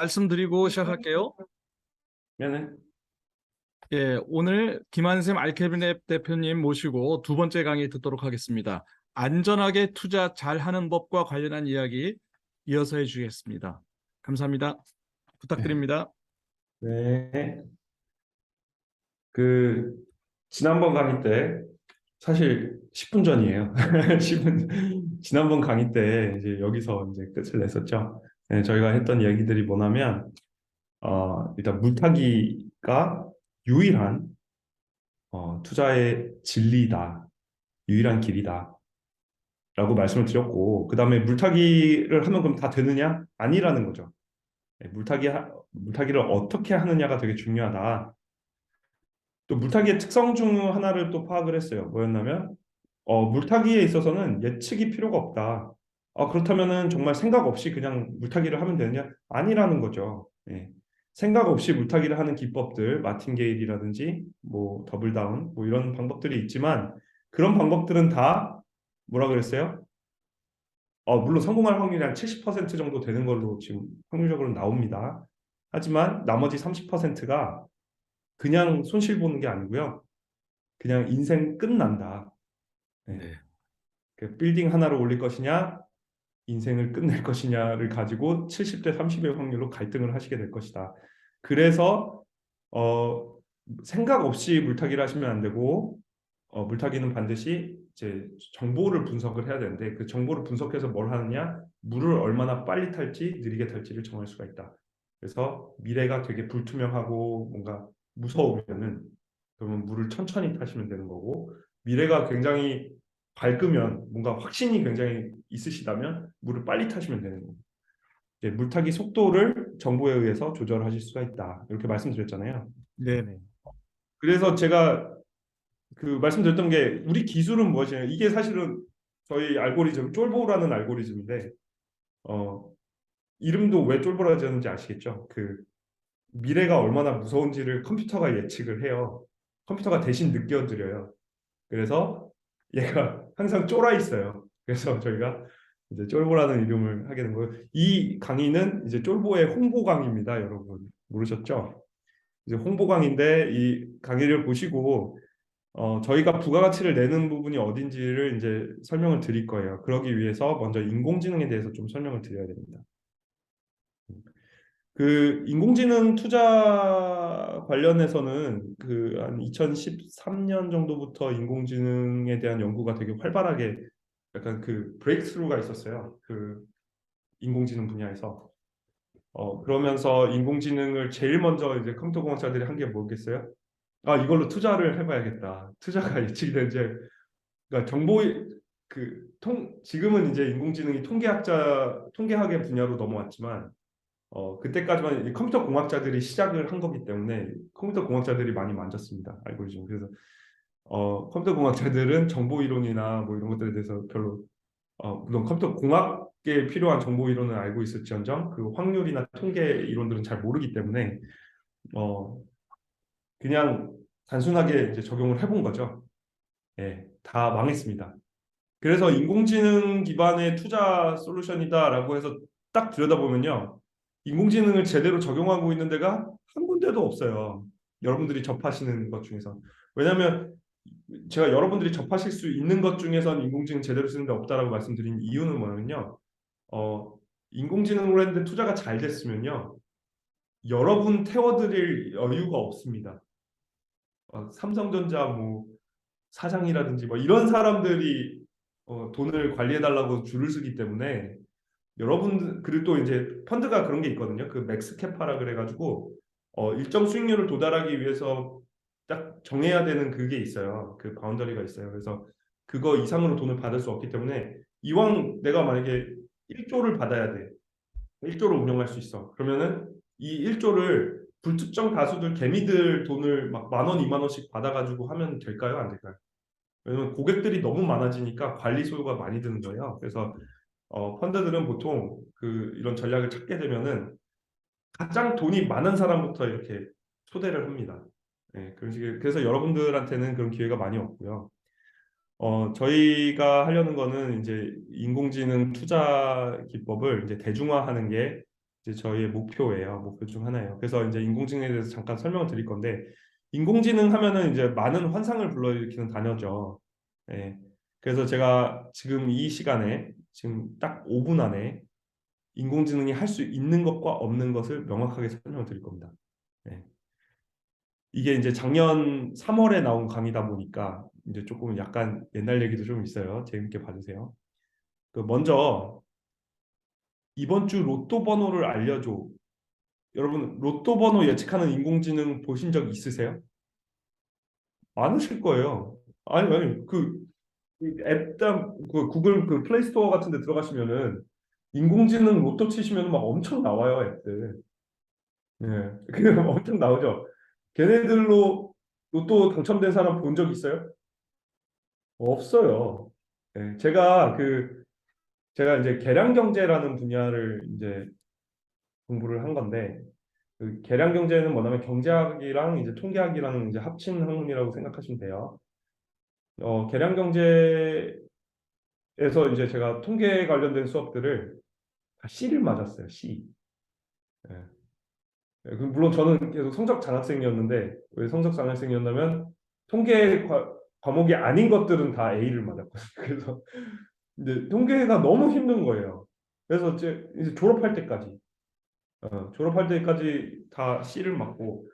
말씀드리고 시작할게요. 네네. 예, 오늘 김한샘 알케빈랩 대표님 모시고 두 번째 강의 듣도록 하겠습니다. 안전하게 투자 잘하는 법과 관련한 이야기 이어서 해주겠습니다. 감사합니다. 부탁드립니다. 네. 그 지난번 강의 때 사실 10분 전이에요. 10분 지난번 강의 때 이제 여기서 이제 끝을 냈었죠. 네, 저희가 했던 얘기들이 뭐냐면 일단 물타기가 유일한 투자의 진리다, 유일한 길이다라고 말씀을 드렸고, 그 다음에 물타기를 하면 그럼 다 되느냐? 아니라는 거죠. 네, 물타기를 어떻게 하느냐가 되게 중요하다. 또 물타기의 특성 중 하나를 또 파악을 했어요. 뭐였냐면 물타기에 있어서는 예측이 필요가 없다. 그렇다면은 정말 생각 없이 그냥 물타기를 하면 되느냐? 아니라는 거죠. 예. 생각 없이 물타기를 하는 기법들, 마틴게일이라든지 뭐 더블다운 뭐 이런 방법들이 있지만 그런 방법들은 다 뭐라 그랬어요? 물론 성공할 확률이 한 70% 정도 되는 걸로 지금 확률적으로 나옵니다. 하지만 나머지 30%가 그냥 손실 보는 게 아니고요. 그냥 인생 끝난다. 네. 네. 그 빌딩 하나를 올릴 것이냐, 인생을 끝낼 것이냐를 가지고 70대 30의 확률로 갈등을 하시게 될 것이다. 그래서 어, 생각 없이 물타기를 하시면 안 되고 물타기는 반드시 이제 정보를 분석을 해야 되는데 그 정보를 분석해서 뭘 하느냐, 물을 얼마나 빨리 탈지 느리게 탈지를 정할 수가 있다. 그래서 미래가 되게 불투명하고 뭔가 무서우면은 그러면 물을 천천히 타시면 되는 거고 미래가 굉장히 밝으면 뭔가 확신이 굉장히 있으시다면 물을 빨리 타시면 되는 거고 이제 물타기 속도를 정보에 의해서 조절하실 수가 있다. 이렇게 말씀드렸잖아요. 네네. 그래서 제가 그 말씀드렸던 게 우리 기술은 무엇이냐 이게 사실은 저희 알고리즘 쫄보라는 알고리즘인데 어, 이름도 왜 쫄보라 지었는지 아시겠죠? 그 미래가 얼마나 무서운지를 컴퓨터가 예측을 해요. 컴퓨터가 대신 느껴드려요. 그래서 얘가 항상 쫄아 있어요. 그래서 저희가 이제 쫄보라는 이름을 하게 된 거예요. 이 강의는 이제 쫄보의 홍보 강의입니다, 여러분. 모르셨죠? 이제 홍보 강의인데 이 강의를 보시고 저희가 부가가치를 내는 부분이 어딘지를 이제 설명을 드릴 거예요. 그러기 위해서 먼저 인공지능에 대해서 좀 설명을 드려야 됩니다. 그 인공지능 투자 관련해서는 그 한 2013년 정도부터 인공지능에 대한 연구가 되게 활발하게 약간 그 브레이크스루가 있었어요. 그 인공지능 분야에서. 그러면서 인공지능을 제일 먼저 이제 컴퓨터공학자들이 한 게 뭐겠어요? 이걸로 투자를 해봐야겠다. 투자가 예측이 되는 이제 그러니까 지금은 이제 인공지능이 통계학의 분야로 넘어왔지만 그때까지만 이 컴퓨터 공학자들이 시작을 한 거기 때문에 컴퓨터 공학자들이 많이 만졌습니다. 알고리즘. 그래서 컴퓨터 공학자들은 정보 이론이나 뭐 이런 것들에 대해서 별로 물론 컴퓨터 공학에 필요한 정보 이론은 알고 있을지언정 그 확률이나 통계 이론들은 잘 모르기 때문에 어, 그냥 단순하게 이제 적용을 해본 거죠. 예, 다 망했습니다. 그래서 인공지능 기반의 투자 솔루션이다라고 해서 딱 들여다보면요. 인공지능을 제대로 적용하고 있는 데가 한 군데도 없어요. 여러분들이 접하시는 것 중에서. 왜냐하면 제가 여러분들이 접하실 수 있는 것 중에선 인공지능 제대로 쓰는 데 없다라고 말씀드린 이유는 뭐냐면요. 어, 인공지능으로 했는데 투자가 잘 됐으면요. 여러분 태워드릴 여유가 없습니다. 삼성전자 뭐 사장이라든지 뭐 이런 사람들이 돈을 관리해달라고 줄을 서기 때문에 여러분들 그리고 또 이제 펀드가 그런 게 있거든요. 그 맥스캐파라 그래가지고 일정 수익률을 도달하기 위해서 딱 정해야 되는 그게 있어요. 그 바운더리가 있어요. 그래서 그거 이상으로 돈을 받을 수 없기 때문에 이왕 내가 만약에 1조를 받아야 돼. 1조를 운영할 수 있어. 그러면은 이 1조를 불특정 다수들 개미들 돈을 막 만 원, 2만 원씩 받아가지고 하면 될까요? 안 될까요? 왜냐면 고객들이 너무 많아지니까 관리 소요가 많이 드는 거예요. 그래서 펀드들은 보통 그 이런 전략을 찾게 되면은 가장 돈이 많은 사람부터 이렇게 초대를 합니다. 네, 그런 식의 그래서 여러분들한테는 그런 기회가 많이 없고요. 저희가 하려는 거는 이제 인공지능 투자 기법을 이제 대중화하는 게 이제 저희의 목표예요. 목표 중 하나예요. 그래서 이제 인공지능에 대해서 잠깐 설명을 드릴 건데, 인공지능 하면은 이제 많은 환상을 불러일으키는 단어죠. 예. 그래서 제가 지금 이 시간에 지금 딱 5분 안에 인공지능이 할 수 있는 것과 없는 것을 명확하게 설명을 드릴 겁니다. 예. 이게 이제 작년 3월에 나온 강의다 보니까 이제 조금 약간 옛날 얘기도 좀 있어요. 재밌게 봐주세요. 그 먼저 이번 주 로또 번호를 알려줘. 여러분 로또 번호 예측하는 인공지능 보신 적 있으세요? 많으실 거예요. 아니 그 앱당 그 구글 그 플레이 스토어 같은 데 들어가시면은 인공지능 로또 치시면 막 엄청 나와요, 앱들. 예. 그 엄청 나오죠. 걔네들로 로또 당첨된 사람 본 적 있어요? 없어요. 예. 제가 이제 계량 경제라는 분야를 이제 공부를 한 건데, 그 계량 경제는 뭐냐면 경제학이랑 이제 통계학이랑 이제 합친 학문이라고 생각하시면 돼요. 계량 경제에서 이제 제가 통계 관련된 수업들을 다 C를 맞았어요. C. 예. 물론 저는 계속 성적 장학생이었는데, 왜 성적 장학생이었냐면 통계 과목이 아닌 것들은 다 A를 맞았거든요. 그래서 이제 통계가 너무 힘든 거예요. 그래서 이제 졸업할 때까지 다 C를 맞고,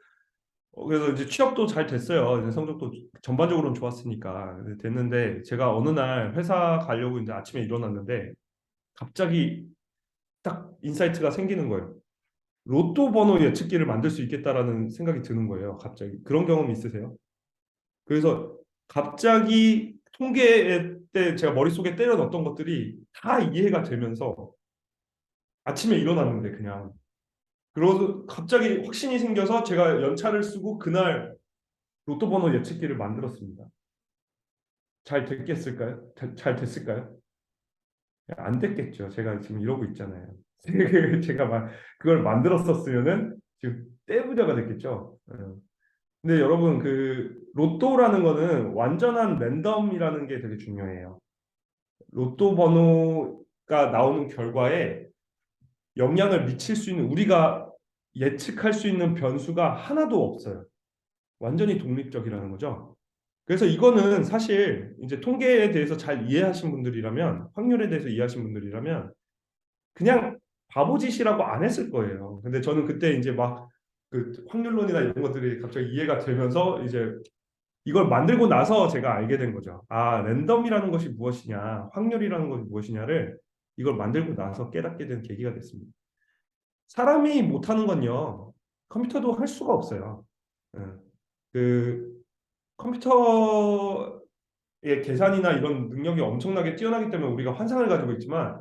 그래서 이제 취업도 잘 됐어요. 이제 성적도 전반적으로는 좋았으니까 됐는데, 제가 어느 날 회사 가려고 이제 아침에 일어났는데 갑자기 딱 인사이트가 생기는 거예요. 로또 번호 예측기를 만들 수 있겠다라는 생각이 드는 거예요. 갑자기 그런 경험 있으세요? 그래서 갑자기 통계 때 제가 머릿속에 때려 넣었던 것들이 다 이해가 되면서 아침에 일어났는데 그냥 그러고 갑자기 확신이 생겨서 제가 연차를 쓰고 그날 로또 번호 예측기를 만들었습니다. 잘 됐겠을까요? 잘 됐을까요? 안 됐겠죠. 제가 지금 이러고 있잖아요. 제가 그걸 만들었었으면은 지금 떼부자가 됐겠죠. 근데 여러분 그 로또라는 거는 완전한 랜덤이라는 게 되게 중요해요. 로또 번호가 나오는 결과에 영향을 미칠 수 있는 우리가 예측할 수 있는 변수가 하나도 없어요. 완전히 독립적이라는 거죠. 그래서 이거는 사실 이제 통계에 대해서 잘 이해하신 분들이라면 확률에 대해서 이해하신 분들이라면 그냥 바보짓이라고 안 했을 거예요. 근데 저는 그때 이제 막 그 확률론이나 이런 것들이 갑자기 이해가 되면서 이제 이걸 만들고 나서 제가 알게 된 거죠. 아, 랜덤이라는 것이 무엇이냐, 확률이라는 것이 무엇이냐를 이걸 만들고 나서 깨닫게 된 계기가 됐습니다. 사람이 못하는 건요, 컴퓨터도 할 수가 없어요. 예. 그 컴퓨터의 계산이나 이런 능력이 엄청나게 뛰어나기 때문에 우리가 환상을 가지고 있지만,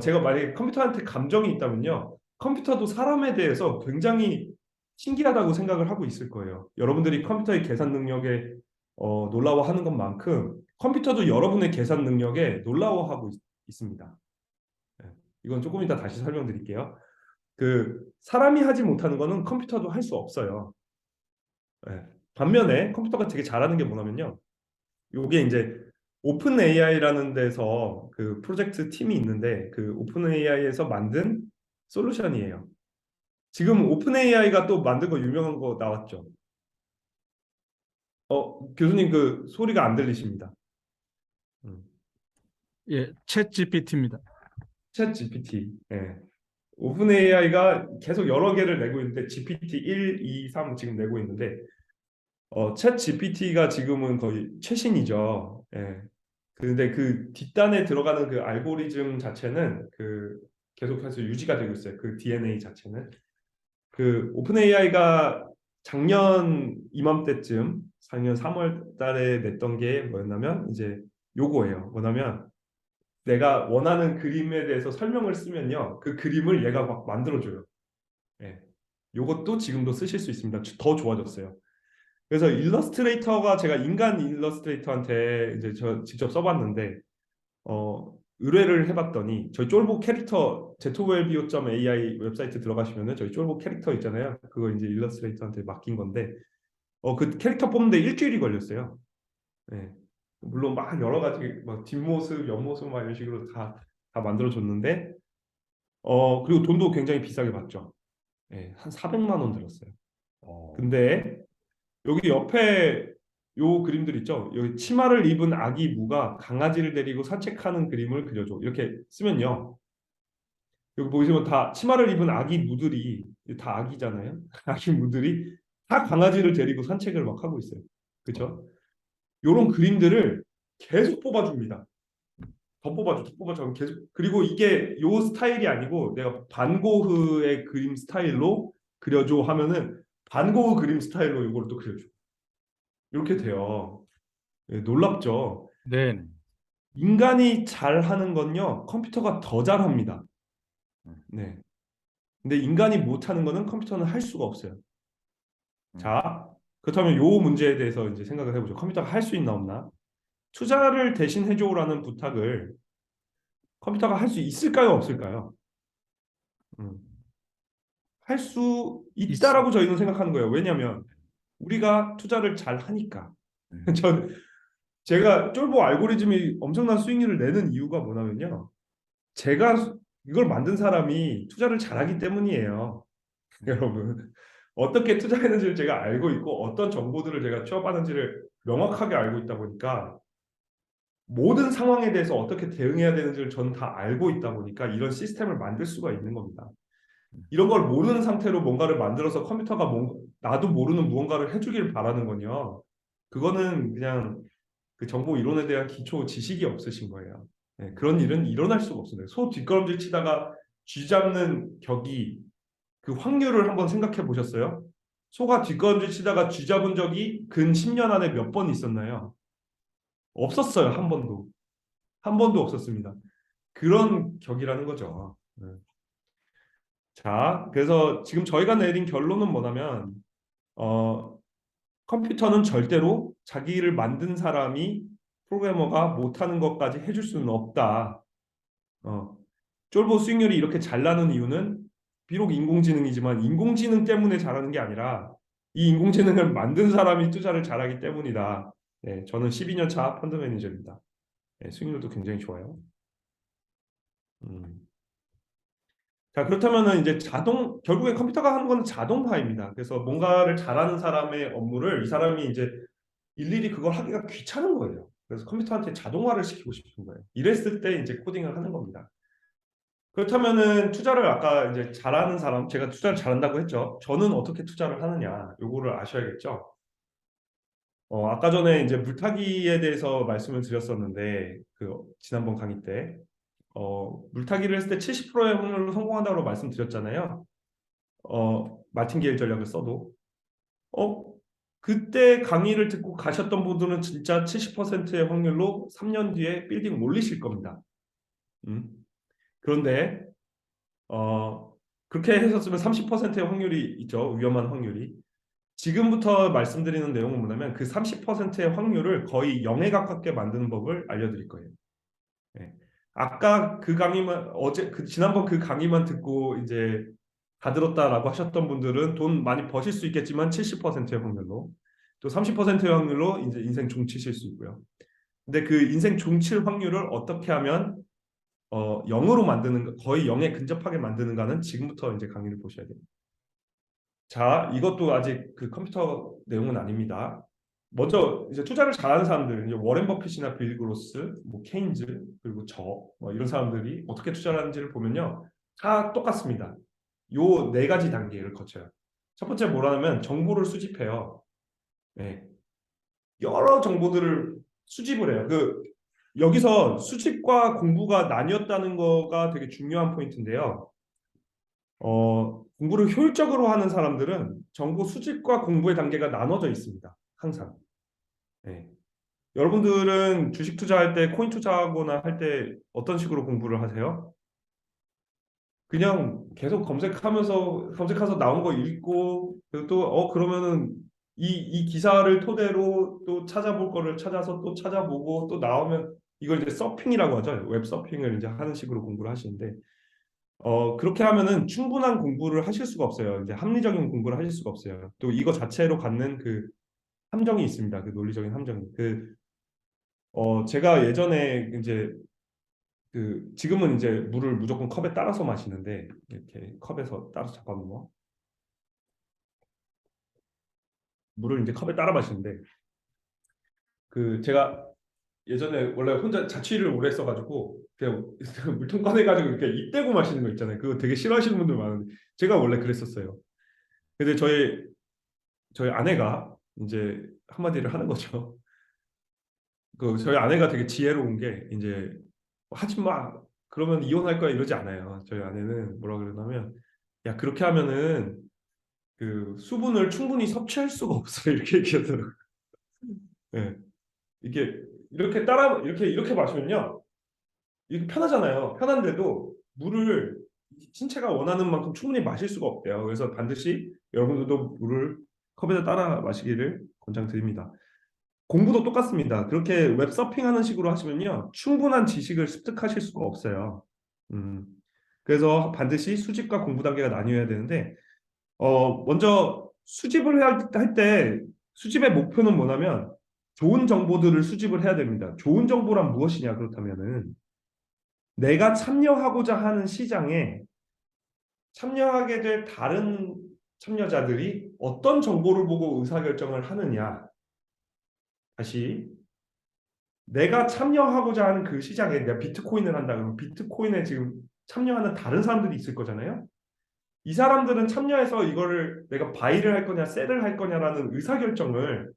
제가 만약에 컴퓨터한테 감정이 있다면요, 컴퓨터도 사람에 대해서 굉장히 신기하다고 생각을 하고 있을 거예요. 여러분들이 컴퓨터의 계산 능력에 놀라워하는 것만큼 컴퓨터도 여러분의 계산 능력에 놀라워하고 있습니다. 예, 이건 조금 이따 다시 설명드릴게요. 그 사람이 하지 못하는 거는 컴퓨터도 할 수 없어요. 예. 반면에 컴퓨터가 되게 잘하는 게 뭐냐면요. 요게 이제 오픈 AI라는 데서 그 프로젝트 팀이 있는데 그 오픈 AI에서 만든 솔루션이에요. 지금 오픈 AI가 또 만든 거 유명한 거 나왔죠. 교수님 그 소리가 안 들리십니다. 음. 예, 챗 GPT입니다. 챗 GPT. 예. 오픈 AI가 계속 여러 개를 내고 있는데 GPT 1, 2, 3 지금 내고 있는데 챗 GPT가 지금은 거의 최신이죠. 예. 근데 그 뒷단에 들어가는 그 알고리즘 자체는 그 계속해서 유지가 되고 있어요. 그 DNA 자체는. 그 오픈 AI가 작년 이맘때쯤 작년 3월 달에 냈던 게 뭐였냐면 이제 요거예요. 뭐냐면 내가 원하는 그림에 대해서 설명을 쓰면요. 그 그림을 얘가 막 만들어줘요. 예. 요것도 지금도 쓰실 수 있습니다. 더 좋아졌어요. 그래서 일러스트레이터가 제가 인간 일러스트레이터한테 이제 저 직접 써봤는데 의뢰를 해봤더니 저희 쫄보 캐릭터 zwellbo.ai 웹사이트 들어가시면은 저희 쫄보 캐릭터 있잖아요. 그거 이제 일러스트레이터한테 맡긴 건데 그 캐릭터 뽑는데 일주일이 걸렸어요. 네. 물론 막 여러 가지 막 뒷모습, 옆모습 막 이런 식으로 다 만들어줬는데 그리고 돈도 굉장히 비싸게 받죠. 예, 한 400만 원 들었어요. 어, 근데 여기 옆에 요 그림들 있죠? 여기 치마를 입은 아기 무가 강아지를 데리고 산책하는 그림을 그려줘. 이렇게 쓰면요. 여기 보시면 다 치마를 입은 아기 무들이 다 아기잖아요. 아기 무들이 다 강아지를 데리고 산책을 막 하고 있어요. 그렇죠? 요런 그림들을 계속 뽑아줍니다. 더 뽑아줘, 더 뽑아줘. 계속. 그리고 이게 요 스타일이 아니고 내가 반 고흐의 그림 스타일로 그려줘 하면은 반 고흐 그림 스타일로 요거를 또 그려줘. 이렇게 돼요. 예, 놀랍죠? 네. 인간이 잘하는 건요, 컴퓨터가 더 잘합니다. 음, 네. 근데 인간이 못하는 거는 컴퓨터는 할 수가 없어요. 음, 자, 그렇다면 요 문제에 대해서 이제 생각을 해보죠. 컴퓨터가 할 수 있나 없나? 투자를 대신 해줘라는 부탁을 컴퓨터가 할 수 있을까요, 없을까요? 음, 할 수 있습니다. 있다라고 저희는 생각하는 거예요. 왜냐하면 우리가 투자를 잘 하니까. 음, 전 제가 쫄보 알고리즘이 엄청난 수익률을 내는 이유가 뭐냐면요. 제가 이걸 만든 사람이 투자를 잘하기 때문이에요. 여러분. 어떻게 투자했는지를 제가 알고 있고 어떤 정보들을 제가 취업하는지를 명확하게 알고 있다 보니까 모든 상황에 대해서 어떻게 대응해야 되는지를 저는 다 알고 있다 보니까 이런 시스템을 만들 수가 있는 겁니다. 이런 걸 모르는 상태로 뭔가를 만들어서 컴퓨터가 나도 모르는 무언가를 해주길 바라는 건요. 그거는 그냥 그 정보 이론에 대한 기초 지식이 없으신 거예요. 네, 그런 일은 일어날 수가 없습니다. 소 뒷걸음질 치다가 쥐 잡는 격이 그 확률을 한번 생각해 보셨어요? 소가 뒷걸음질 치다가 쥐 잡은 적이 근 10년 안에 몇 번 있었나요? 없었어요. 한 번도. 한 번도 없었습니다. 그런 격이라는 거죠. 네. 자, 그래서 지금 저희가 내린 결론은 뭐냐면 어, 컴퓨터는 절대로 자기를 만든 사람이 프로그래머가 못하는 것까지 해줄 수는 없다. 어, 쫄보 수익률이 이렇게 잘 나는 이유는 비록 인공지능이지만 인공지능 때문에 잘하는 게 아니라 이 인공지능을 만든 사람이 투자를 잘하기 때문이다. 네, 저는 12년 차 펀드 매니저입니다. 네, 수익률도 굉장히 좋아요. 음. 자, 그렇다면은 이제 결국에 컴퓨터가 하는 거는 자동화입니다. 그래서 뭔가를 잘하는 사람의 업무를 이 사람이 이제 일일이 그걸 하기가 귀찮은 거예요. 그래서 컴퓨터한테 자동화를 시키고 싶은 거예요. 이랬을 때 이제 코딩을 하는 겁니다. 그렇다면은 투자를 아까 이제 잘하는 사람, 제가 투자를 잘한다고 했죠. 저는 어떻게 투자를 하느냐, 요거를 아셔야겠죠. 아까 전에 이제 물타기에 대해서 말씀을 드렸었는데, 그 지난번 강의 때, 물타기를 했을 때 70%의 확률로 성공한다고 말씀드렸잖아요. 마틴게일 전략을 써도. 어, 그때 강의를 듣고 가셨던 분들은 진짜 70%의 확률로 3년 뒤에 빌딩 올리실 겁니다. 음. 그런데 그렇게 하셨으면 30%의 확률이 있죠. 위험한 확률이. 지금부터 말씀드리는 내용은 뭐냐면 그 30%의 확률을 거의 0에 가깝게 만드는 법을 알려드릴 거예요. 네. 아까 그 강의만 지난번 그 강의만 듣고 이제 다 들었다라고 하셨던 분들은 돈 많이 버실 수 있겠지만 70%의 확률로 또 30%의 확률로 이제 인생 종치실 수 있고요. 근데 그 인생 종칠 확률을 어떻게 하면 0으로 거의 0에 근접하게 만드는가는 지금부터 이제 강의를 보셔야 돼요. 자, 이것도 아직 그 컴퓨터 내용은 아닙니다. 먼저 이제 투자를 잘하는 사람들, 이제 워렌 버핏이나 빌 그로스, 뭐 케인즈, 그리고 뭐 이런 사람들이 어떻게 투자를 하는지를 보면요, 다 똑같습니다. 요 네 가지 단계를 거쳐요. 첫 번째 뭐라면 정보를 수집해요. 네. 여러 정보들을 수집을 해요. 여기서 수집과 공부가 나뉘었다는 거가 되게 중요한 포인트인데요. 공부를 효율적으로 하는 사람들은 정보 수집과 공부의 단계가 나눠져 있습니다. 항상. 네. 여러분들은 주식 투자할 때, 코인 투자하거나 할 때 어떤 식으로 공부를 하세요? 그냥 계속 검색해서 나온 거 읽고, 그리고 또, 그러면은 이 기사를 토대로 또 찾아볼 거를 찾아서 또 찾아보고 또 나오면 이걸 이제 서핑이라고 하죠. 웹 서핑을 이제 하는 식으로 공부를 하시는데, 그렇게 하면은 충분한 공부를 하실 수가 없어요. 이제 합리적인 공부를 하실 수가 없어요. 또 이거 자체로 갖는 그 함정이 있습니다. 그 논리적인 함정이. 제가 예전에 이제 그 지금은 이제 물을 무조건 컵에 따라서 마시는데 이렇게 컵에서 따로 잡아놓어 물을 이제 컵에 따라 마시는데 그 제가 예전에 원래 혼자 자취를 오래 했어가지고 그냥 물통 꺼내가지고 이렇게 입 대고 마시는 거 있잖아요. 그거 되게 싫어하시는 분들 많은데 제가 원래 그랬었어요. 근데 저희 아내가 이제 한마디를 하는 거죠. 그 저희 아내가 되게 지혜로운 게 이제 하지 마. 그러면 이혼할 거야 이러지 않아요. 저희 아내는 뭐라 그러냐면 야 그렇게 하면은 그 수분을 충분히 섭취할 수가 없어 이렇게 얘기하더라고요. 예. 이게 이렇게 마시면요. 이게 편하잖아요. 편한데도 물을 신체가 원하는 만큼 충분히 마실 수가 없대요. 그래서 반드시 여러분들도 물을 컵에다 따라 마시기를 권장드립니다. 공부도 똑같습니다. 그렇게 웹서핑하는 식으로 하시면요. 충분한 지식을 습득하실 수가 없어요. 음, 그래서 반드시 수집과 공부 단계가 나뉘어야 되는데 먼저 수집을 할 때 수집의 목표는 뭐냐면 좋은 정보들을 수집을 해야 됩니다. 좋은 정보란 무엇이냐 그렇다면은 내가 참여하고자 하는 시장에 참여하게 될 다른 참여자들이 어떤 정보를 보고 의사결정을 하느냐. 다시 내가 참여하고자 하는 그 시장에 내가 비트코인을 한다 그러면 비트코인에 지금 참여하는 다른 사람들이 있을 거잖아요. 이 사람들은 참여해서 이거를 내가 바이를 할 거냐 셀을 할 거냐라는 의사결정을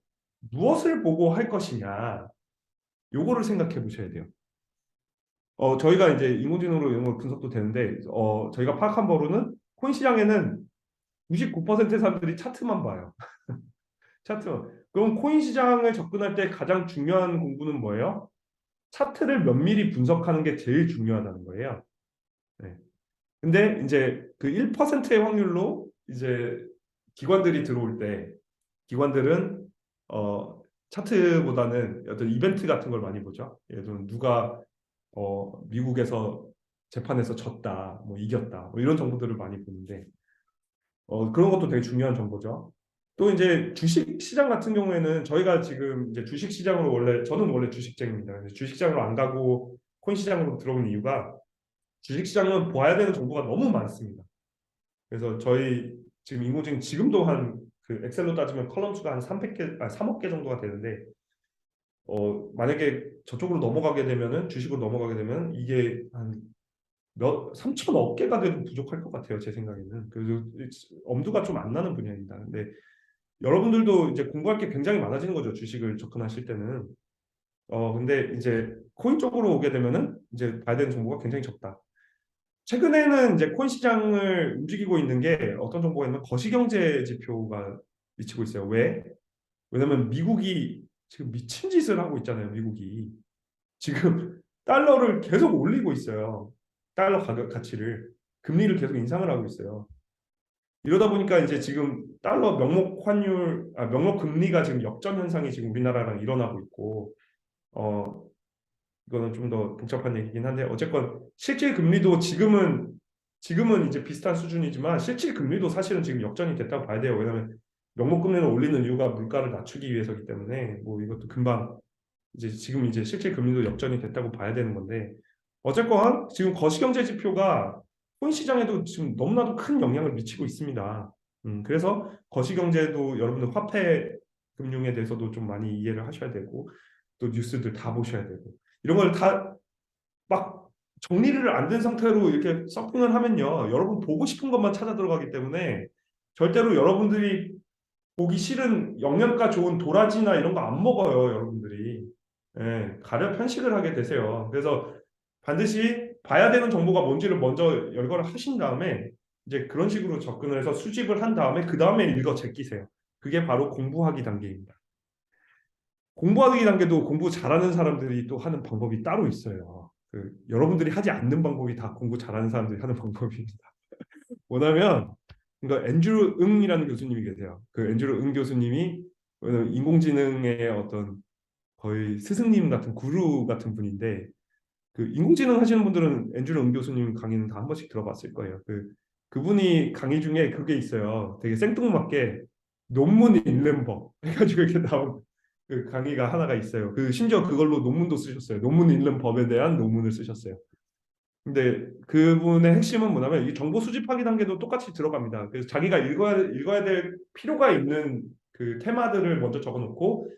무엇을 보고 할 것이냐 요거를 생각해 보셔야 돼요. 저희가 이제 인공지능으로 이런 걸 분석도 되는데 저희가 파악한 바로는 코인 시장에는 99%의 사람들이 차트만 봐요. 차트. 그럼 코인 시장을 접근할 때 가장 중요한 공부는 뭐예요? 차트를 면밀히 분석하는 게 제일 중요하다는 거예요. 네. 근데 이제 그 1%의 확률로 이제 기관들이 들어올 때 기관들은 차트보다는 어떤 이벤트 같은 걸 많이 보죠. 예를 들면 누가 미국에서 재판에서 졌다, 뭐 이겼다, 뭐 이런 정보들을 많이 보는데 그런 것도 되게 중요한 정보죠. 또 이제 주식 시장 같은 경우에는 저희가 지금 이제 주식 시장으로 저는 원래 주식쟁입니다. 주식 시장으로 안 가고 코인 시장으로 들어온 이유가 주식 시장은 봐야 되는 정보가 너무 많습니다. 그래서 저희 지금 인공지능 지금도 한 그 엑셀로 따지면 컬럼 수가 한 3억 개 정도가 되는데 만약에 저쪽으로 넘어가게 되면은 주식으로 넘어가게 되면 이게 한 3천억 개가 돼도 부족할 것 같아요. 제 생각에는. 그래서 엄두가 좀 안 나는 분야입니다. 근데 여러분들도 이제 공부할 게 굉장히 많아지는 거죠. 주식을 접근하실 때는. 근데 이제 코인 쪽으로 오게 되면은 이제 봐야 되는 정보가 굉장히 적다. 최근에는 이제 코인 시장을 움직이고 있는 게 어떤 정보가 있냐면 거시경제 지표가 미치고 있어요. 왜? 왜냐면 미국이 지금 미친 짓을 하고 있잖아요. 미국이 지금 달러를 계속 올리고 있어요. 달러 가격 가치를 금리를 계속 인상을 하고 있어요. 이러다 보니까 이제 지금 달러 명목 금리가 지금 역전 현상이 지금 우리나라랑 일어나고 있고 이거는 좀 더 복잡한 얘기긴 한데 어쨌건 실질 금리도 지금은 이제 비슷한 수준이지만 실질 금리도 사실은 지금 역전이 됐다고 봐야 돼요. 왜냐하면 명목 금리를 올리는 이유가 물가를 낮추기 위해서기 때문에 뭐 이것도 금방 이제 지금 이제 실질 금리도 역전이 됐다고 봐야 되는 건데 어쨌건 지금 거시경제 지표가 코인 시장에도 지금 너무나도 큰 영향을 미치고 있습니다. 그래서 거시경제도 여러분들 화폐 금융에 대해서도 좀 많이 이해를 하셔야 되고 또 뉴스들 다 보셔야 되고 이런 걸 다 막 정리를 안 된 상태로 이렇게 서핑을 하면요. 여러분 보고 싶은 것만 찾아 들어가기 때문에 절대로 여러분들이 보기 싫은 영양가 좋은 도라지나 이런 거 안 먹어요. 여러분들이. 예, 가려 편식을 하게 되세요. 그래서 반드시 봐야 되는 정보가 뭔지를 먼저 열거를 하신 다음에 이제 그런 식으로 접근을 해서 수집을 한 다음에 그 다음에 읽어 제끼세요. 그게 바로 공부하기 단계입니다. 공부하기 단계도 공부 잘하는 사람들이 또 하는 방법이 따로 있어요. 여러분들이 하지 않는 방법이 다 공부 잘하는 사람들이 하는 방법입니다. 뭐냐면 그러니까 앤드류 응이라는 교수님이 계세요. 그 앤드류 응 교수님이 인공지능의 어떤 거의 스승님 같은 구루 같은 분인데 그 인공지능 하시는 분들은 앤드류 응 교수님 강의는 다 한 번씩 들어봤을 거예요. 그분이 강의 중에 그게 있어요. 되게 생뚱맞게 논문 읽는 법 해가지고 이렇게 나온 그 강의가 하나가 있어요. 심지어 그걸로 논문도 쓰셨어요. 논문 읽는 법에 대한 논문을 쓰셨어요. 근데 그분의 핵심은 뭐냐면 이 정보 수집하기 단계도 똑같이 들어갑니다. 그래서 자기가 읽어야 될 필요가 있는 그 테마들을 먼저 적어놓고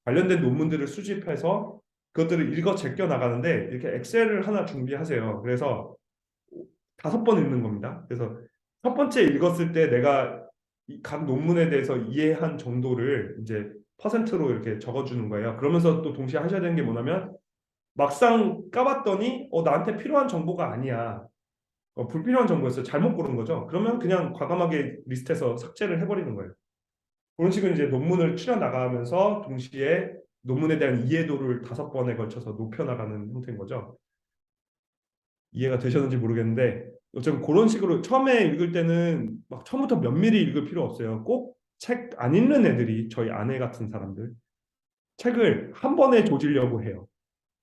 관련된 논문들을 수집해서 그것들을 읽어 제껴 나가는데 이렇게 엑셀을 하나 준비하세요. 그래서 5번 읽는 겁니다. 그래서 첫 번째 읽었을 때 내가 각 논문에 대해서 이해한 정도를 이제 퍼센트로 이렇게 적어주는 거예요. 그러면서 또 동시에 하셔야 되는 게 뭐냐면 막상 까봤더니 나한테 필요한 정보가 아니야. 불필요한 정보였어요. 잘못 고른 거죠. 그러면 그냥 과감하게 리스트에서 삭제를 해버리는 거예요. 그런 식으로 이제 논문을 추려 나가면서 동시에 논문에 대한 이해도를 5번에 걸쳐서 높여 나가는 형태인 거죠. 이해가 되셨는지 모르겠는데 어쨌든 그런 식으로 처음에 읽을 때는 막 처음부터 면밀히 읽을 필요 없어요. 꼭 책 안 읽는 애들이 저희 아내 같은 사람들 책을 한 번에 조지려고 해요.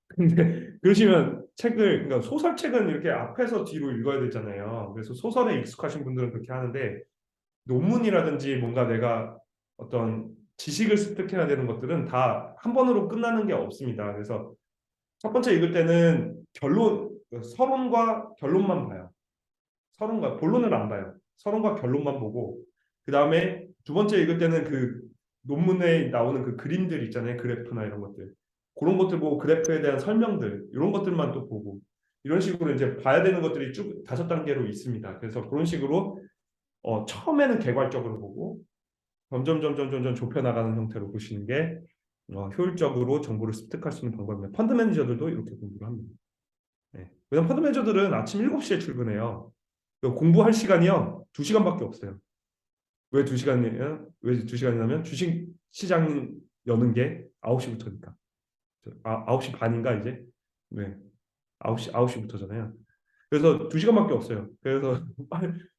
근데 그러시면 그러니까 소설책은 이렇게 앞에서 뒤로 읽어야 되잖아요. 그래서 소설에 익숙하신 분들은 그렇게 하는데 논문이라든지 뭔가 내가 어떤 지식을 습득해야 되는 것들은 다 한 번으로 끝나는 게 없습니다. 그래서 첫 번째 읽을 때는 서론과 결론만 봐요. 서론과 본론을 안 봐요. 서론과 결론만 보고 그 다음에 두 번째 읽을 때는 그 논문에 나오는 그 그림들 있잖아요. 그래프나 이런 것들. 그런 것들 보고 그래프에 대한 설명들 이런 것들만 또 보고 이런 식으로 이제 봐야 되는 것들이 쭉 5단계로 있습니다. 그래서 그런 식으로 처음에는 개괄적으로 보고 점점 좁혀 나가는 형태로 보시는 게 효율적으로 정보를 습득할 수 있는 방법입니다. 펀드 매니저들도 이렇게 공부를 합니다. 네. 왜냐면 펀드 매니저들은 아침 7시에 출근해요. 공부할 시간이요 2시간밖에 없어요. 왜 2시간이냐? 왜 2시간이냐면 주식 시장 여는 게 9시부터니까. 9시 반인가 이제? 네. 9시부터잖아요. 그래서 2시간밖에 없어요. 그래서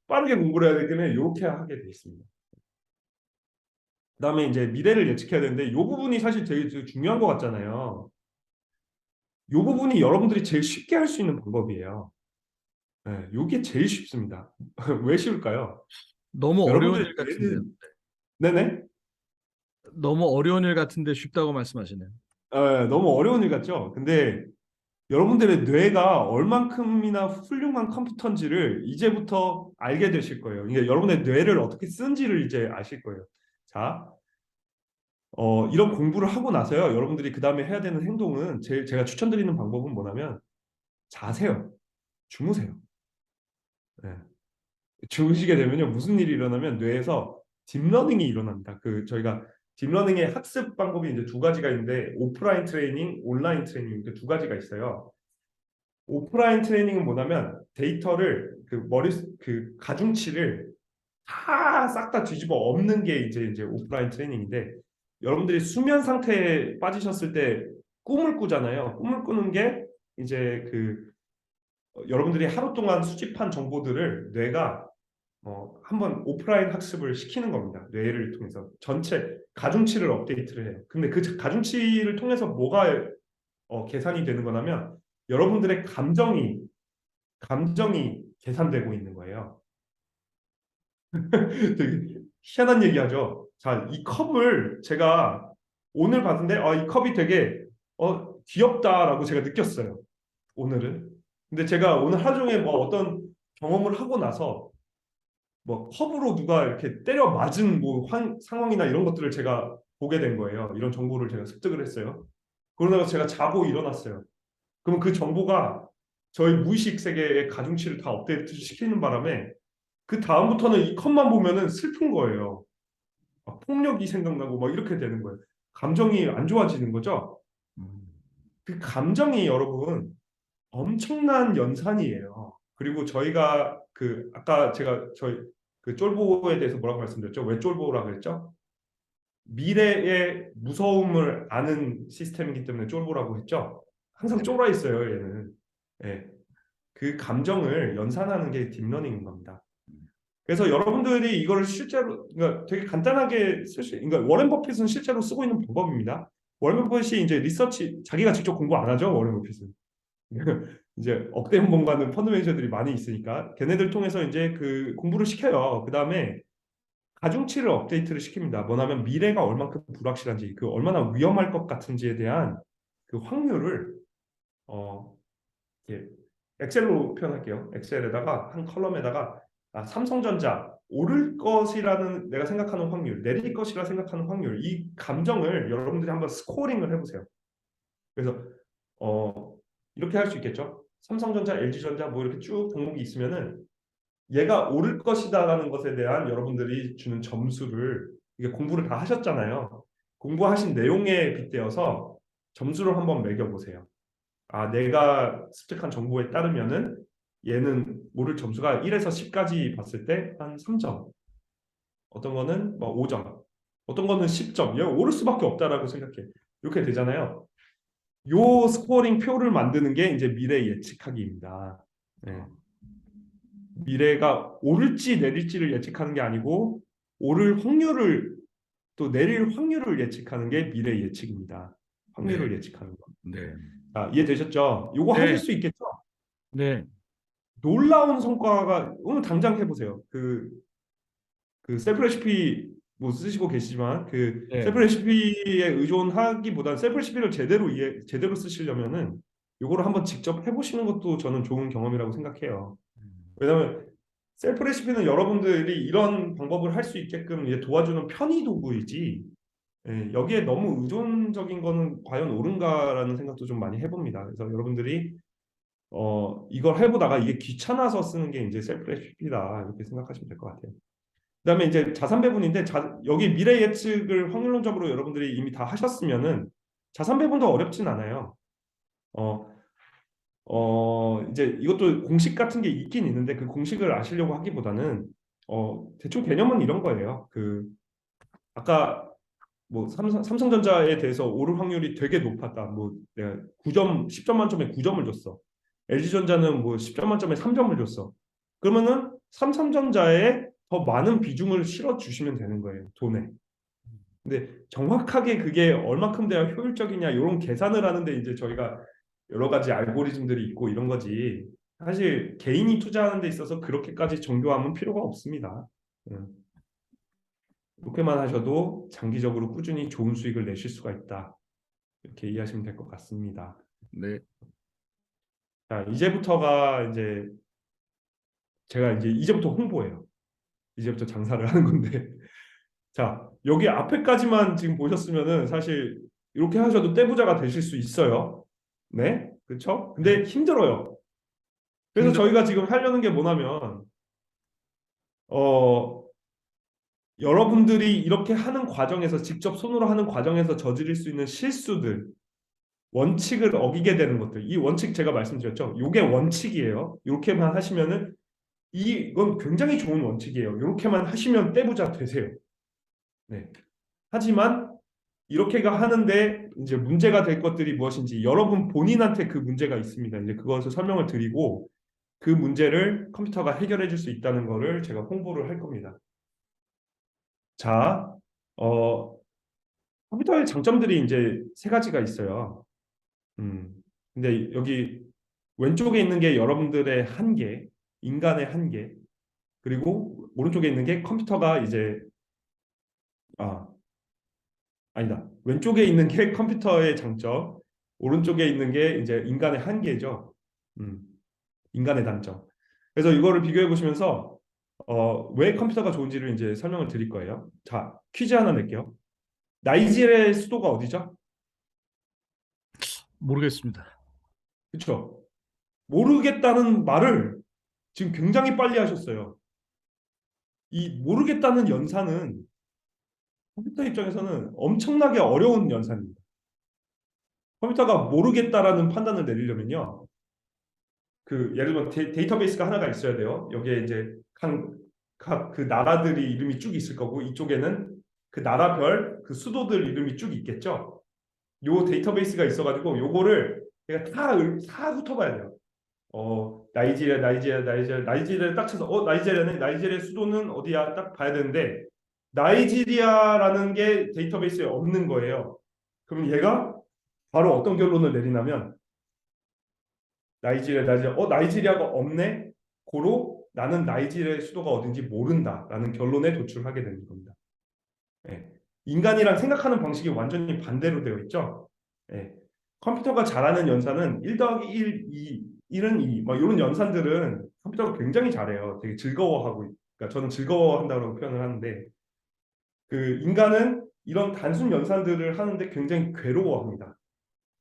빠르게 공부를 해야 되기 때문에 이렇게 하게 돼 있습니다. 그다음에 이제 미래를 예측해야 되는데 이 부분이 사실 되게 중요한 것 같잖아요. 이 부분이 여러분들이 제일 쉽게 할 수 있는 방법이에요. 네, 이게 제일 쉽습니다. 왜 쉬울까요? 너무 어려운 여러분들의 일 같은데요. 뇌는 네네. 너무 어려운 일 같은데 쉽다고 말씀하시네요. 너무 어려운 일 같죠? 근데 여러분들의 뇌가 얼만큼이나 훌륭한 컴퓨터인지를 이제부터 알게 되실 거예요. 그러니까 여러분의 뇌를 어떻게 쓰는지를 이제 아실 거예요. 자, 이런 공부를 하고 나서요. 여러분들이 그 다음에 해야 되는 행동은 제가 추천드리는 방법은 뭐냐면 자세요. 주무세요. 네. 주무시게 되면요. 무슨 일이 일어나면 뇌에서 딥러닝이 일어납니다. 저희가 딥러닝의 학습 방법이 이제 2가지가 있는데 오프라인 트레이닝, 온라인 트레이닝 이렇게 2가지가 있어요. 오프라인 트레이닝은 뭐냐면 데이터를 그 가중치를 다 싹 다 뒤집어 엎는 게 이제 오프라인 트레이닝인데 여러분들이 수면 상태에 빠지셨을 때 꿈을 꾸잖아요. 꿈을 꾸는 게 이제 여러분들이 하루 동안 수집한 정보들을 뇌가 한번 오프라인 학습을 시키는 겁니다. 뇌를 통해서 전체 가중치를 업데이트를 해요. 근데 그 가중치를 통해서 뭐가 계산이 되는 거냐면 여러분들의 감정이 계산되고 있는 거예요. 되게 희한한 얘기하죠. 자, 이 컵을 제가 오늘 봤는데 이 컵이 되게 귀엽다라고 제가 느꼈어요. 오늘은. 근데 제가 오늘 하루 종일 뭐 어떤 경험을 하고 나서 뭐 컵으로 누가 이렇게 때려 맞은 뭐 상황이나 이런 것들을 제가 보게 된 거예요. 이런 정보를 제가 습득을 했어요. 그러다가 제가 자고 일어났어요. 그럼 그 정보가 저희 무의식 세계의 가중치를 다 업데이트 시키는 바람에 그 다음부터는 이 컷만 보면은 슬픈 거예요. 폭력이 생각나고 막 이렇게 되는 거예요. 감정이 안 좋아지는 거죠. 그 감정이 여러분 엄청난 연산이에요. 그리고 저희가 아까 제가 저희 쫄보에 대해서 뭐라고 말씀드렸죠? 왜 쫄보라 그랬죠? 미래의 무서움을 아는 시스템이기 때문에 쫄보라고 했죠. 항상 쫄아 있어요, 얘는. 예. 그 감정을 연산하는 게 딥러닝인 겁니다. 그래서 여러분들이 이거를 실제로 그러니까 되게 간단하게 그러니까 워렌 버핏은 실제로 쓰고 있는 방법입니다. 워렌 버핏이 이제 리서치 자기가 직접 공부 안 하죠, 워렌 버핏은. 이제 억대 연봉 받는 펀드 매니저들이 많이 있으니까 걔네들 통해서 이제 그 공부를 시켜요. 그 다음에 가중치를 업데이트를 시킵니다. 뭐냐면 미래가 얼만큼 불확실한지, 얼마나 위험할 것 같은지에 대한 그 확률을 어, 이렇게 엑셀로 표현할게요. 엑셀에다가 한 컬럼에다가 삼성전자 오를 것이라는 내가 생각하는 확률, 내릴 것이라 생각하는 확률, 이 감정을 여러분들이 한번 스코어링을 해보세요. 그래서 이렇게 할 수 있겠죠. 삼성전자, LG전자 뭐 이렇게 쭉 종목이 있으면은 얘가 오를 것이다라는 것에 대한 여러분들이 주는 점수를 이게 공부를 다 하셨잖아요. 공부하신 내용에 빗대어서 점수를 한번 매겨보세요. 내가 습득한 정보에 따르면은 얘는 오를 점수가 1에서 10까지 봤을 때 한 3점. 어떤 거는 뭐 5점. 어떤 거는 10점. 얘 오를 수밖에 없다라고 생각해. 이렇게 되잖아요. 요 스코어링 표를 만드는 게 이제 미래 예측하기입니다. 네. 미래가 오를지 내릴지를 예측하는 게 아니고 오를 확률을 또 내릴 확률을 예측하는 게 미래 예측입니다. 확률을 네. 예측하는 거. 네. 이해되셨죠? 요거 네. 하실 수 있겠죠? 네. 놀라운 성과가 오늘 당장 해보세요. 그 셀프 레시피 뭐 쓰시고 계시지만 그 네. 셀프 레시피에 의존하기보다는 셀프 레시피를 제대로 쓰시려면은 요거를 한번 직접 해보시는 것도 저는 좋은 경험이라고 생각해요. 왜냐하면 셀프 레시피는 여러분들이 이런 방법을 할 수 있게끔 이제 도와주는 편의 도구이지 여기에 너무 의존적인 거는 과연 옳은가라는 생각도 좀 많이 해봅니다. 그래서 여러분들이 이걸 해보다가 이게 귀찮아서 쓰는 게 이제 셀프 레시피다 이렇게 생각하시면 될 것 같아요. 그다음에 이제 자산 배분인데 여기 미래 예측을 확률론적으로 여러분들이 이미 다 하셨으면은 자산 배분도 어렵진 않아요. 이제 이것도 공식 같은 게 있긴 있는데 그 공식을 아시려고 하기보다는 대충 개념은 이런 거예요. 아까 뭐 삼성전자에 대해서 오를 확률이 되게 높았다. 뭐 내가 9점, 10점 만점에 9점을 줬어. LG전자는 뭐 10점 만점에 3점을 줬어. 그러면은 삼성전자에 더 많은 비중을 실어 주시면 되는 거예요. 돈에. 근데 정확하게 그게 얼마큼 돼야 효율적이냐 이런 계산을 하는데 이제 저희가 여러 가지 알고리즘들이 있고 이런 거지. 사실 개인이 투자하는 데 있어서 그렇게까지 정교함은 필요가 없습니다. 그렇게만 하셔도 장기적으로 꾸준히 좋은 수익을 내실 수가 있다. 이렇게 이해하시면 될 것 같습니다. 네. 자, 이제부터가 이제 제가 이제부터 홍보예요. 이제부터 장사를 하는 건데. 자, 여기 앞에까지만 지금 보셨으면은 사실 이렇게 하셔도 떼부자가 되실 수 있어요. 네, 그렇죠? 근데 힘들어요. 그래서 저희가 지금 하려는 게 뭐냐면 여러분들이 이렇게 하는 과정에서 직접 손으로 하는 과정에서 저지를 수 있는 실수들, 원칙을 어기게 되는 것들. 이 원칙 제가 말씀드렸죠. 이게 원칙이에요. 이렇게만 하시면은 이건 굉장히 좋은 원칙이에요. 이렇게만 하시면 떼부자 되세요. 네. 하지만 이렇게가 하는데 이제 문제가 될 것들이 무엇인지 여러분 본인한테 그 문제가 있습니다. 이제 그것을 설명을 드리고 그 문제를 컴퓨터가 해결해 줄 수 있다는 것을 제가 홍보를 할 겁니다. 자, 컴퓨터의 장점들이 이제 세 가지가 있어요. 근데 여기 왼쪽에 있는 게 여러분들의 한계, 인간의 한계, 그리고 오른쪽에 있는 게 컴퓨터가 이제 아니다. 왼쪽에 있는 게 컴퓨터의 장점, 오른쪽에 있는 게 이제 인간의 한계죠. 인간의 단점. 그래서 이거를 비교해 보시면서 왜 컴퓨터가 좋은지를 이제 설명을 드릴 거예요. 자, 퀴즈 하나 낼게요. 나이지리아의 수도가 어디죠? 모르겠습니다. 그렇죠? 모르겠다는 말을 지금 굉장히 빨리 하셨어요. 이 모르겠다는 연산은 컴퓨터 입장에서는 엄청나게 어려운 연산입니다. 컴퓨터가 모르겠다라는 판단을 내리려면요. 예를 들면 데이터베이스가 하나가 있어야 돼요. 여기에 이제 각 그 나라들이 이름이 쭉 있을 거고 이쪽에는 그 나라별 그 수도들 이름이 쭉 있겠죠. 요 데이터베이스가 있어가지고 요거를 내가 다 훑어봐야 돼요. 나이지리아를 딱 쳐서 나이지리아 수도는 어디야 딱 봐야 되는데 나이지리아라는 게 데이터베이스에 없는 거예요. 그럼 얘가 바로 어떤 결론을 내리냐면 나이지리아가 없네. 고로 나는 나이지리아의 수도가 어딘지 모른다라는 결론에 도출하게 되는 겁니다. 예. 인간이랑 생각하는 방식이 완전히 반대로 되어 있죠. 예. 컴퓨터가 잘하는 연산은 1 더하기 1, 2 1은 2, 막 이런 연산들은 컴퓨터가 굉장히 잘해요. 되게 즐거워하고, 그러니까 저는 즐거워한다고 표현을 하는데, 그 인간은 이런 단순 연산들을 하는데 굉장히 괴로워합니다.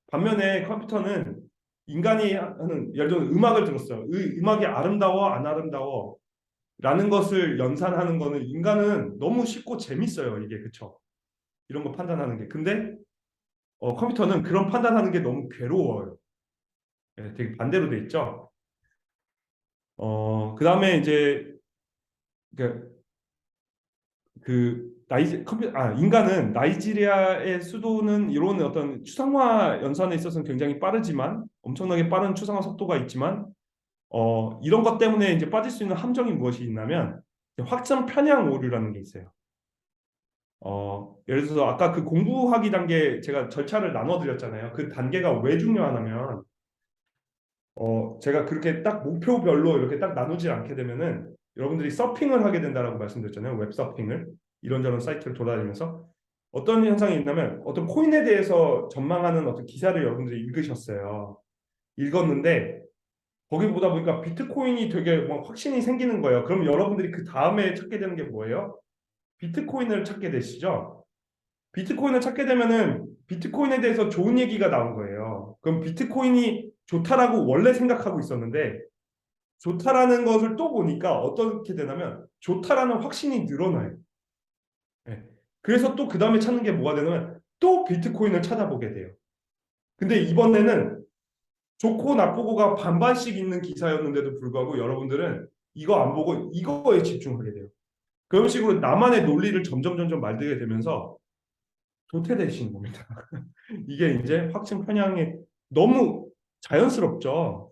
반면에 컴퓨터는 인간이 하는, 예를 들어 음악을 들었어요. 음악이 아름다워, 안 아름다워? 라는 것을 연산하는 거는 인간은 너무 쉽고 재밌어요. 이게, 그쵸? 이런 거 판단하는 게. 근데 컴퓨터는 그런 판단하는 게 너무 괴로워요. 예, 되게 반대로 돼 있죠. 그 다음에 이제 그, 인간은 나이지리아의 수도는 이런 어떤 추상화 연산에 있어서는 굉장히 빠르지만 엄청나게 빠른 추상화 속도가 있지만 이런 것 때문에 이제 빠질 수 있는 함정이 무엇이 있냐면 확장 편향 오류라는 게 있어요. 예를 들어서 아까 그 공부하기 단계 제가 절차를 나눠드렸잖아요. 그 단계가 왜 중요하냐면 제가 그렇게 딱 목표별로 이렇게 딱 나누지 않게 되면은 여러분들이 서핑을 하게 된다라고 말씀드렸잖아요. 웹 서핑을 이런저런 사이트를 돌아다니면서 어떤 현상이 있냐면 어떤 코인에 대해서 전망하는 어떤 기사를 여러분들이 읽으셨어요. 읽었는데 거기 보다 보니까 비트코인이 되게 뭐 확신이 생기는 거예요. 그럼 여러분들이 그 다음에 찾게 되는 게 뭐예요? 비트코인을 찾게 되시죠. 비트코인을 찾게 되면은 비트코인에 대해서 좋은 얘기가 나온 거예요. 그럼 비트코인이 좋다라고 원래 생각하고 있었는데 좋다라는 것을 또 보니까 어떻게 되냐면 좋다라는 확신이 늘어나요. 네. 그래서 또 그 다음에 찾는 게 뭐가 되냐면 또 비트코인을 찾아보게 돼요. 근데 이번에는 좋고 나쁘고가 반반씩 있는 기사였는데도 불구하고 여러분들은 이거 안 보고 이거에 집중하게 돼요. 그런 식으로 나만의 논리를 점점 만들게 되면서 도태되시는 겁니다. 이게 이제 확증 편향이 너무 자연스럽죠.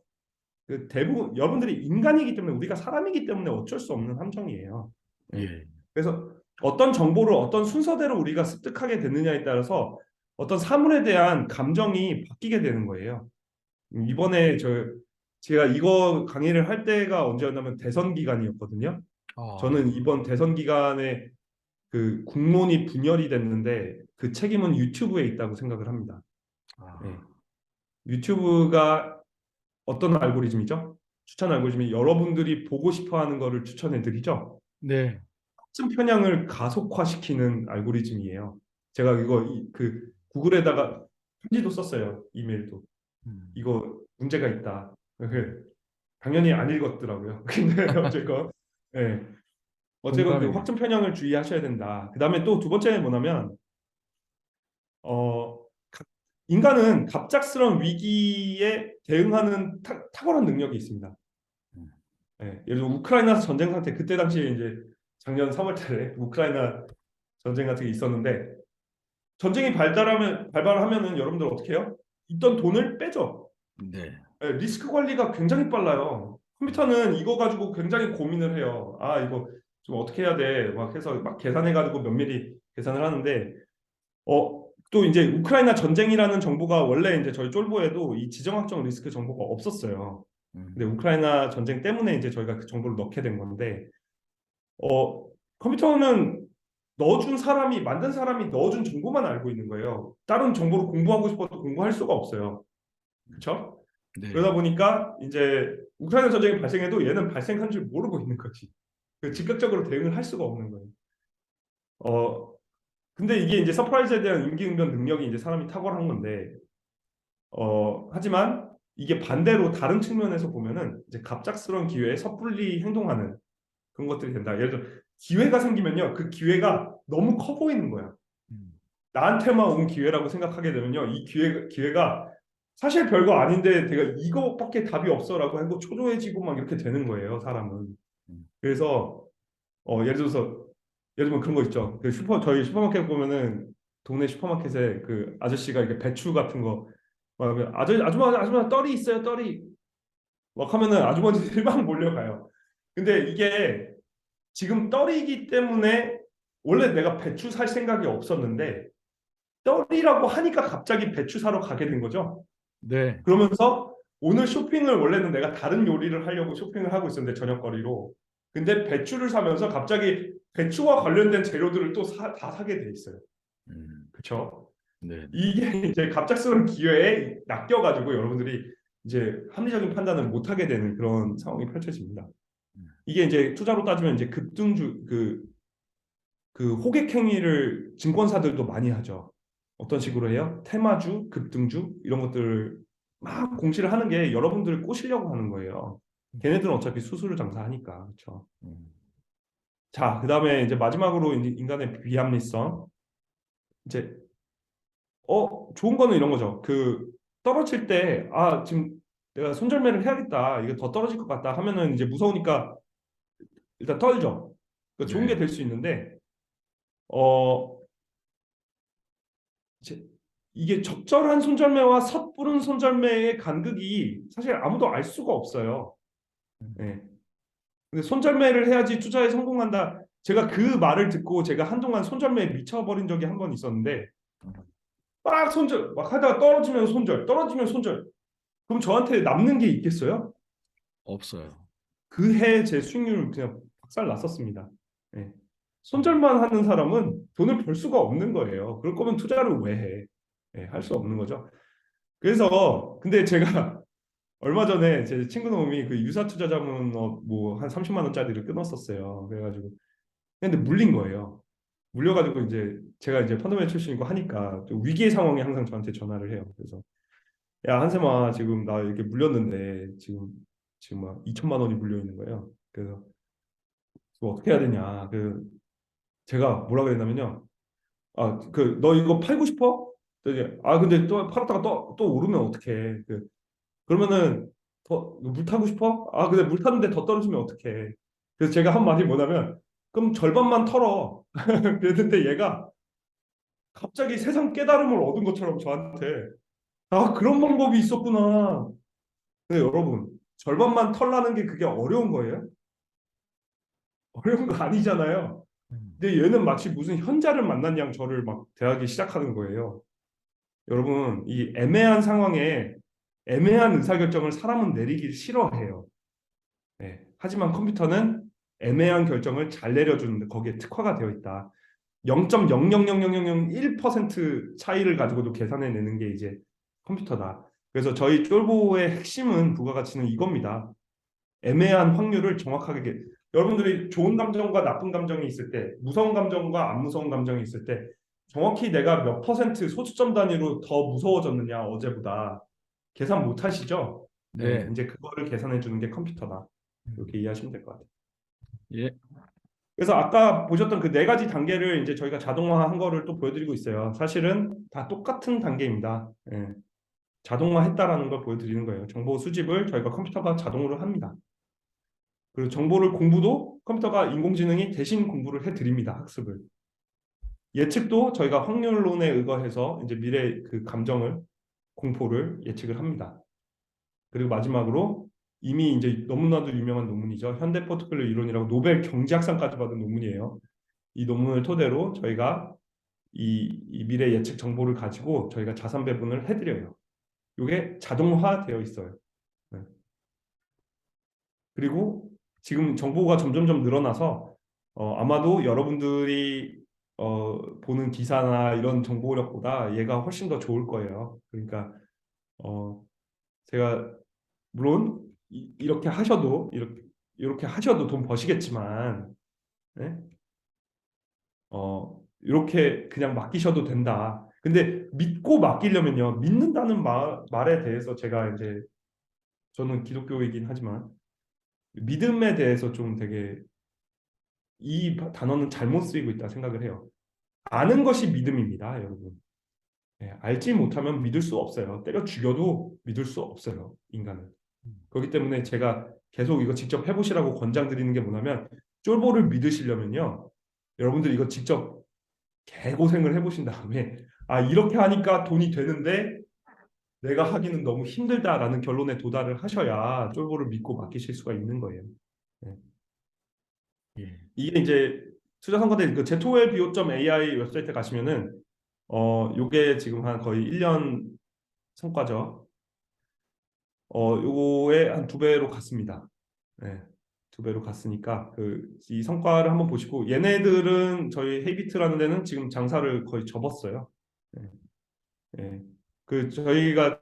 그 대부분 여러분들이 인간이기 때문에 우리가 사람이기 때문에 어쩔 수 없는 함정이에요. 예. 그래서 어떤 정보를 어떤 순서대로 우리가 습득하게 됐느냐에 따라서 어떤 사물에 대한 감정이 바뀌게 되는 거예요. 이번에 제가 이거 강의를 할 때가 언제였냐면 대선 기간이었거든요. 저는 이번 대선 기간에 그 국론이 분열이 됐는데 그 책임은 유튜브에 있다고 생각을 합니다. 네. 유튜브가 어떤 알고리즘이죠? 추천 알고리즘이 여러분들이 보고 싶어하는 거를 추천해드리죠. 네. 확증 편향을 가속화시키는 알고리즘이에요. 제가 이거 그 구글에다가 편지도 썼어요. 이메일도. 이거 문제가 있다. 당연히 안 읽었더라고요. 근데 어쨌건 네. 어쨌건 그 공감이. 확증 편향을 주의하셔야 된다. 그 다음에 또 두 번째는 뭐냐면 어, 인간은 갑작스러운 위기에 대응하는 탁월한 능력이 있습니다. 네, 예를 들어 우크라이나 전쟁 상태 그때 당시에 이제 작년 3월달에 우크라이나 전쟁 같은 게 있었는데 전쟁이 발발하면은 여러분들 어떻게 해요? 있던 돈을 빼죠. 네. 네, 리스크 관리가 굉장히 빨라요. 컴퓨터는 이거 가지고 굉장히 고민을 해요. 아 이거 좀 어떻게 해야 돼? 막 해서 막 계산해가지고 면밀히 계산을 하는데 또 이제 우크라이나 전쟁이라는 정보가 원래 이제 저희 쫄보에도 이 지정학적 리스크 정보가 없었어요. 근데 우크라이나 전쟁 때문에 이제 저희가 그 정보를 넣게 된 건데, 컴퓨터는 만든 사람이 넣어준 정보만 알고 있는 거예요. 다른 정보를 공부하고 싶어도 공부할 수가 없어요. 그렇죠? 네. 그러다 보니까 이제 우크라이나 전쟁이 발생해도 얘는 발생한 줄 모르고 있는 거지. 즉각적으로 대응을 할 수가 없는 거예요. 근데 이게 이제 서프라이즈에 대한 임기응변 능력이 이제 사람이 탁월한 건데, 하지만 이게 반대로 다른 측면에서 보면은 이제 갑작스러운 기회에 섣불리 행동하는 그런 것들이 된다. 예를 들어 기회가 생기면요, 그 기회가 너무 커 보이는 거야. 나한테만 온 기회라고 생각하게 되면요, 이 기회가 사실 별거 아닌데 내가 이거밖에 답이 없어라고 하고 초조해지고 막 이렇게 되는 거예요, 사람은. 그래서 예를 들면 그런 거 있죠. 저희 슈퍼마켓 보면은 동네 슈퍼마켓에 그 아저씨가 이렇게 배추 같은 거 막 하면 아줌마 떨이 있어요, 떨이. 막 하면은 아주머니들이 막 몰려가요. 근데 이게 지금 떨이기 때문에 원래 내가 배추 살 생각이 없었는데 떨이라고 하니까 갑자기 배추 사러 가게 된 거죠. 네. 그러면서 오늘 쇼핑을 원래는 내가 다른 요리를 하려고 쇼핑을 하고 있었는데 저녁거리로. 근데 배추를 사면서 갑자기 배추와 관련된 재료들을 또 다 사게 돼 있어요. 그렇죠? 네. 이게 이제 갑작스러운 기회에 낚여가지고 여러분들이 이제 합리적인 판단을 못 하게 되는 그런 상황이 펼쳐집니다. 이게 이제 투자로 따지면 이제 급등주 그 호객 행위를 증권사들도 많이 하죠. 어떤 식으로 해요? 테마주, 급등주 이런 것들을 막 공시를 하는 게 여러분들을 꼬시려고 하는 거예요. 걔네들은 어차피 수수료 장사하니까. 그렇죠. 자, 그다음에 이제 마지막으로 인간의 비합리성. 이제 좋은 거는 이런 거죠. 그 떨어질 때 지금 내가 손절매를 해야겠다. 이거 더 떨어질 것 같다 하면은 이제 무서우니까 일단 떨죠. 그러니까 좋은 게 네. 될 수 있는데 어 이제 이게 적절한 손절매와 섣부른 손절매의 간극이 사실 아무도 알 수가 없어요. 예. 근데 손절매를 해야지 투자에 성공한다. 제가 그 말을 듣고 제가 한동안 손절매에 미쳐버린 적이 한 번 있었는데 막 손절 막 하다가 떨어지면 손절, 떨어지면 손절. 그럼 저한테 남는 게 있겠어요? 없어요. 그 해 제 수익률 그냥 박살 났었습니다. 예. 손절만 하는 사람은 돈을 벌 수가 없는 거예요. 그럴 거면 투자를 왜 해? 예, 할 수 없는 거죠. 그래서 근데 제가 얼마 전에 제 친구 놈이 그 유사 투자 자문 뭐 한 30만 원짜리를 끊었었어요. 그래가지고 근데 물린 거예요. 물려가지고 이제 제가 이제 펀드맨 출신이고 하니까 또 위기의 상황에 항상 저한테 전화를 해요. 그래서 야 한샘아 지금 나 이렇게 물렸는데 지금 막 2천만 원이 물려 있는 거예요. 그래서 그거 어떻게 해야 되냐. 제가 뭐라 그랬냐면요. 그 너 이거 팔고 싶어? 그랬더니, 근데 또 팔았다가 또 오르면 어떡해. 그러면은 더 물 타고 싶어? 근데 물 탔는데 더 떨어지면 어떡해. 그래서 제가 한 말이 뭐냐면 그럼 절반만 털어. 그랬는데 얘가 갑자기 세상 깨달음을 얻은 것처럼 저한테 그런 방법이 있었구나. 근데 여러분 절반만 털라는 게 그게 어려운 거예요? 어려운 거 아니잖아요. 근데 얘는 마치 무슨 현자를 만난 양 저를 막 대하기 시작하는 거예요. 여러분 이 애매한 상황에 애매한 의사결정을 사람은 내리기 싫어해요. 네. 하지만 컴퓨터는 애매한 결정을 잘 내려주는데 거기에 특화가 되어 있다. 0.0000001% 차이를 가지고도 계산해내는 게 이제 컴퓨터다. 그래서 저희 쫄보의 핵심은 부가가치는 이겁니다. 애매한 확률을 정확하게 여러분들이 좋은 감정과 나쁜 감정이 있을 때 무서운 감정과 안 무서운 감정이 있을 때 정확히 내가 몇 퍼센트 소수점 단위로 더 무서워졌느냐 어제보다 계산 못 하시죠? 네, 네. 이제 그거를 계산해 주는 게 컴퓨터다. 이렇게 이해하시면 될 것 같아요. 예. 그래서 아까 보셨던 그 네 가지 단계를 이제 저희가 자동화한 거를 또 보여드리고 있어요. 사실은 다 똑같은 단계입니다. 예. 자동화했다라는 걸 보여드리는 거예요. 정보 수집을 저희가 컴퓨터가 자동으로 합니다. 그리고 정보를 공부도 컴퓨터가 인공지능이 대신 공부를 해드립니다. 학습을. 예측도 저희가 확률론에 의거해서 이제 미래 그 감정을 공포를 예측을 합니다. 그리고 마지막으로 이미 이제 너무나도 유명한 논문이죠. 현대 포트폴리오 이론이라고 노벨 경제학상까지 받은 논문이에요. 이 논문을 토대로 저희가 이 미래 예측 정보를 가지고 저희가 자산 배분을 해드려요. 이게 자동화되어 있어요. 네. 그리고 지금 정보가 점점점 늘어나서 아마도 여러분들이 보는 기사나 이런 정보력보다 얘가 훨씬 더 좋을 거예요. 그러니까 제가 물론 이렇게 하셔도 이렇게 하셔도 돈 버시겠지만 네? 이렇게 그냥 맡기셔도 된다. 근데 믿고 맡기려면요. 믿는다는 말에 대해서 제가 이제 저는 기독교이긴 하지만 믿음에 대해서 좀 되게 이 단어는 잘못 쓰이고 있다 생각을 해요. 아는 것이 믿음입니다, 여러분. 네, 알지 못하면 믿을 수 없어요. 때려 죽여도 믿을 수 없어요, 인간은. 그렇기 때문에 제가 계속 이거 직접 해보시라고 권장드리는 게 뭐냐면 쫄보를 믿으시려면요. 여러분들 이거 직접 개고생을 해보신 다음에 이렇게 하니까 돈이 되는데 내가 하기는 너무 힘들다라는 결론에 도달을 하셔야 쫄보를 믿고 맡기실 수가 있는 거예요. 네. 예. 이게 이제 투자선거대 그 제토웰비오.ai 웹사이트 가시면은 요게 지금 한 거의 1년 성과죠. 요거에 한 2배로 갔습니다. 네. 2배로 갔으니까 이 성과를 한번 보시고 얘네들은 저희 헤이비트라는 데는 지금 장사를 거의 접었어요. 네. 네. 저희가